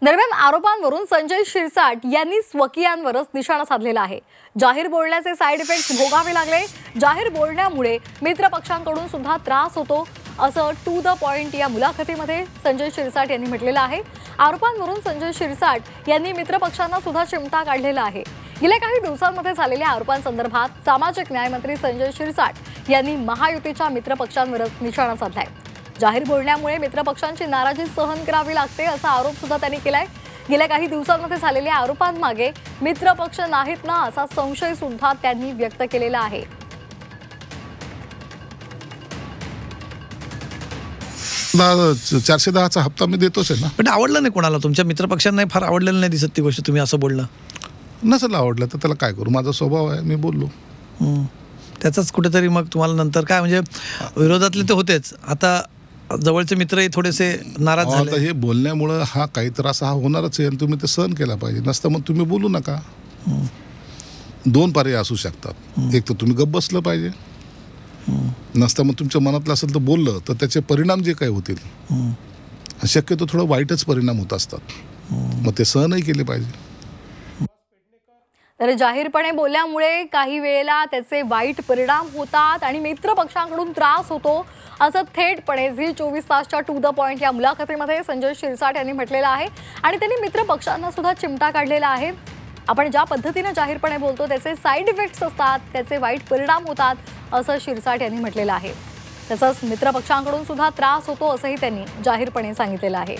दरम्यान आरोपांवरून संजय शिरसाट यांनी स्वकीयांवरच निशाणा साधलेला आहे। जाहीर बोलण्याचे साइड इफेक्ट्स भोगावे लागले। जाहीर बोलण्यामुळे मित्रपक्षांकडून सुद्धा त्रास होतो असं टू द पॉइंट या मुलाखतीमध्ये संजय शिरसाट यांनी म्हटलेलं आहे। आरोपांवरून संजय शिरसाट यांनी मित्रपक्षांना सुद्धा चिमटा काढलेला आहे। गेल्या काही दिवसांमध्ये झालेल्या आरोपांसंदर्भात सामाजिक न्याय मंत्री संजय शिरसाट यांनी महायुतीच्या मित्रपक्षांवरच निशाणा साधलाय। जाहीर बोलण्यामुळे मित्रपक्षांची नाराजी सहन करावी लागते असा आरोप सुद्धा त्यांनी केलाय। गेल्या काही दिवसांमध्ये झालेल्या आरोपांमागे मित्रपक्ष नाहीत ना असा संशय सुद्धा त्यांनी व्यक्त केलेला आहे। ना 410चा हप्ता मी देतोच आहे ना। पण आवडलं नाही कोणाला, तुमच्या मित्रपक्षांना फार आवडलेलं नाही दिसत ती गोष्ट, तुम्ही असं बोलणं। नसेल आवडलं तर त्याला काय करू, माझा स्वभाव आहे, मी बोललो। त्याचाच कुठेतरी मग तुम्हाला नंतर काय म्हणजे विरोधातले ते होतेच, आता जवळचे मित्रही थोडेसे नाराज झाले। आता हे बोलण्यामुळे हा काही त्रास हा होणारच आहे आणि तुम्ही ते सहन केला पाहिजे। नसतं मग तुम्ही बोलू नका। दोन पर्याय असू शकतात, एक तर तुम्ही गप्प बसलं पाहिजे, नसतं मग तुमच्या मनातलं असेल तर बोललं तर त्याचे परिणाम जे काही होतील शक्यतो थोडं वाईटच परिणाम होत असतात, मग ते सहनही केले पाहिजे। तर जाहीरपणे बोलल्यामुळे काही वेळेला त्याचे वाईट परिणाम होतात आणि मित्रपक्षांकडून त्रास होतो असं थेटपणे झी24 तासच्या टू द पॉइंट या मुलाखतीमध्ये संजय शिरसाट यांनी म्हटलेलं आहे आणि त्यांनी मित्रपक्षांना सुद्धा चिमटा काढलेला आहे। आपण ज्या पद्धतीने जाहीरपणे बोलतो त्याचे साइड इफेक्ट्स असतात, त्याचे वाईट परिणाम होतात असं शिरसाट यांनी म्हटलेलं आहे। तसंच मित्रपक्षांकडून सुद्धा त्रास होतो असंही त्यांनी जाहीरपणे सांगितलेलं आहे।